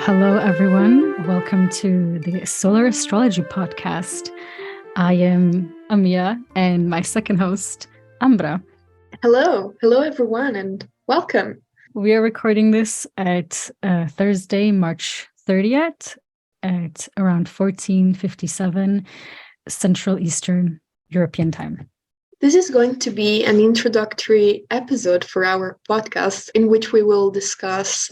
Hello, everyone. Welcome to the Solar Astrology podcast. I am Amia and my second host, Ambra. Hello, everyone, and welcome. We are recording this at Thursday, March 30th at around 14:57 Central Eastern European time. This is going to be an introductory episode for our podcast in which we will discuss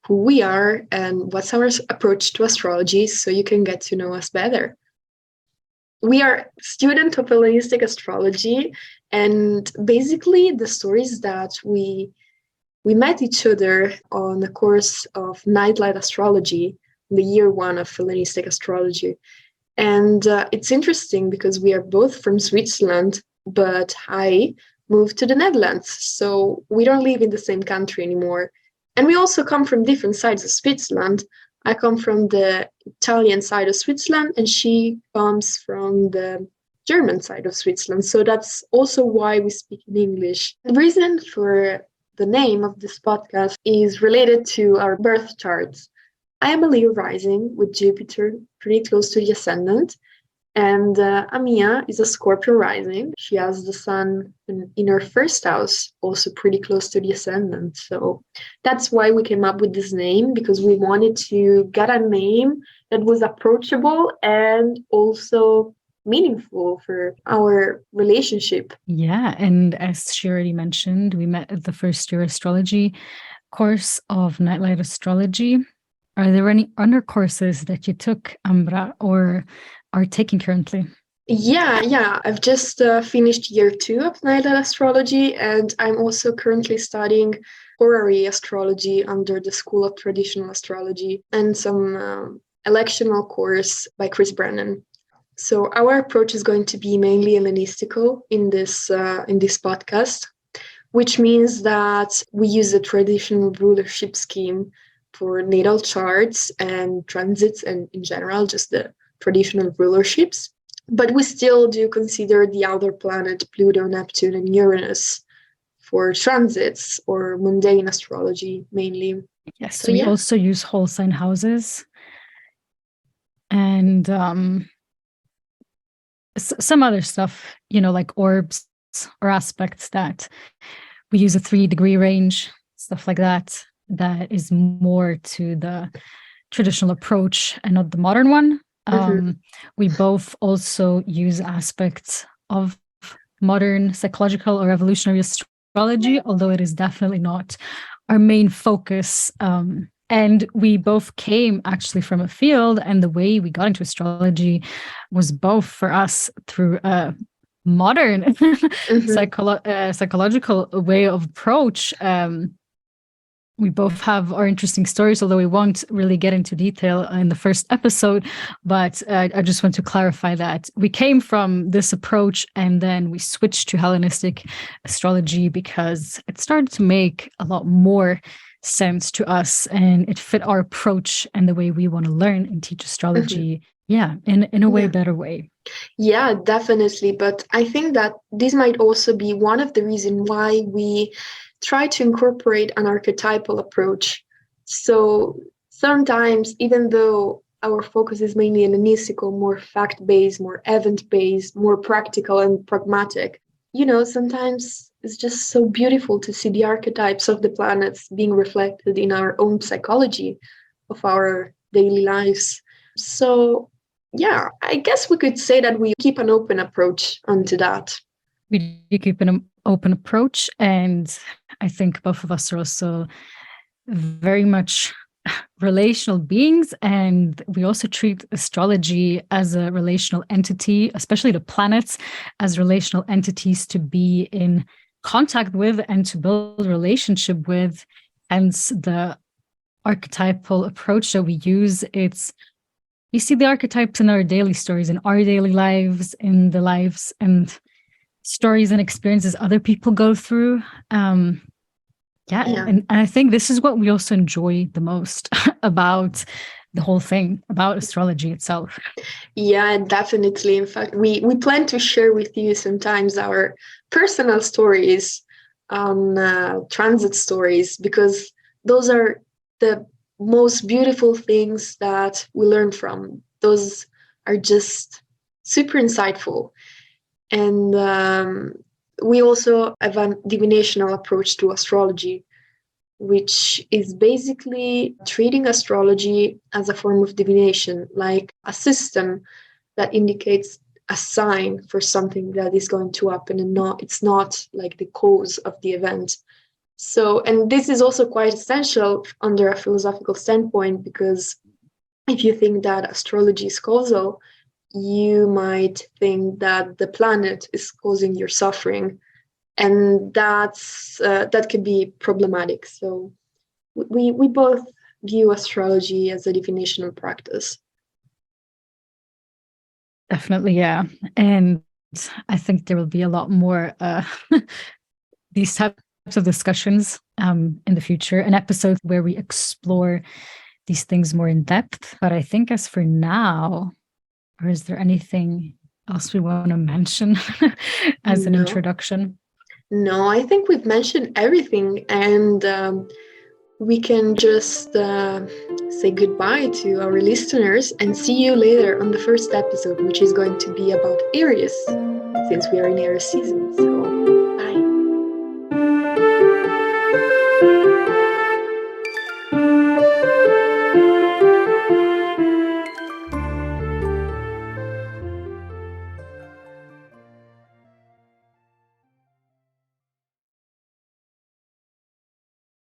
who we are and what's our approach to astrology so you can get to know us better. We are students of Hellenistic astrology, and basically the stories that we met each other on the course of Nightlight Astrology, the year one of Hellenistic astrology. And it's interesting because we are both from Switzerland, but I moved to the Netherlands. So we don't live in the same country anymore. And we also come from different sides of Switzerland. I come from the Italian side of Switzerland, and she comes from the German side of Switzerland. So that's also why we speak in English. The reason for the name of this podcast is related to our birth charts. I am a Leo rising with Jupiter pretty close to the ascendant, and Amia is a Scorpio rising. She has the sun in her first house, also pretty close to the ascendant. So that's why we came up with this name, because we wanted to get a name that was approachable and also meaningful for our relationship. Yeah, and as she already mentioned, we met at the first year astrology course of Nightlight Astrology. Are there any other courses that you took, Ambra, or are taking currently? Yeah. I've just finished year 2 of Nightlight Astrology, and I'm also currently studying horary astrology under the School of Traditional Astrology and some electional course by Chris Brennan. So our approach is going to be mainly Hellenistical in this podcast, which means that we use a traditional rulership scheme for natal charts and transits, and in general, just the traditional rulerships. But we still do consider the outer planet, Pluto, Neptune, and Uranus for transits or mundane astrology mainly. Yes, so we also use whole sign houses and some other stuff, like orbs or aspects that we use a 3-degree range, stuff like that. That is more to the traditional approach and not the modern one. We both also use aspects of modern psychological or evolutionary astrology, although it is definitely not our main focus. And we both came actually from a field, and the way we got into astrology was both for us through a modern psychological way of approach. We both have our interesting stories, although we won't really get into detail in the first episode. But I just want to clarify that we came from this approach and then we switched to Hellenistic astrology because it started to make a lot more sense to us and it fit our approach and the way we want to learn and teach astrology. Yeah, in a way better way. Yeah, definitely. But I think that this might also be one of the reasons why we try to incorporate an archetypal approach. So sometimes, even though our focus is mainly Hellenistical, more fact-based, more event-based, more practical and pragmatic, sometimes it's just so beautiful to see the archetypes of the planets being reflected in our own psychology of our daily lives. So yeah, I guess we could say that we keep an open approach onto that. We do keep an open approach, and I think both of us are also very much relational beings, and we also treat astrology as a relational entity, especially the planets as relational entities to be in contact with and to build a relationship with. Hence the archetypal approach that we use. We see the archetypes in our daily stories, in our daily lives, in the lives and stories and experiences other people go through. And I think this is what we also enjoy the most about the whole thing, about astrology itself. Yeah, definitely. In fact, we plan to share with you sometimes our personal stories on transit stories, because those are the most beautiful things that we learn from. Those are just super insightful. And we also have a divinational approach to astrology, which is basically treating astrology as a form of divination, like a system that indicates a sign for something that is going to happen, and it's not like the cause of the event. So, and this is also quite essential under a philosophical standpoint, because if you think that astrology is causal, you might think that the planet is causing your suffering, and that could be problematic. So we both view astrology as a divinational practice. Definitely, yeah. And I think there will be a lot more these types of discussions in the future, an episode where we explore these things more in depth. But I think as for now, or is there anything else we want to mention as an No, introduction? no, I think we've mentioned everything, and we can just say goodbye to our listeners and see you later on the first episode, which is going to be about Aries, since we are in Aries season. So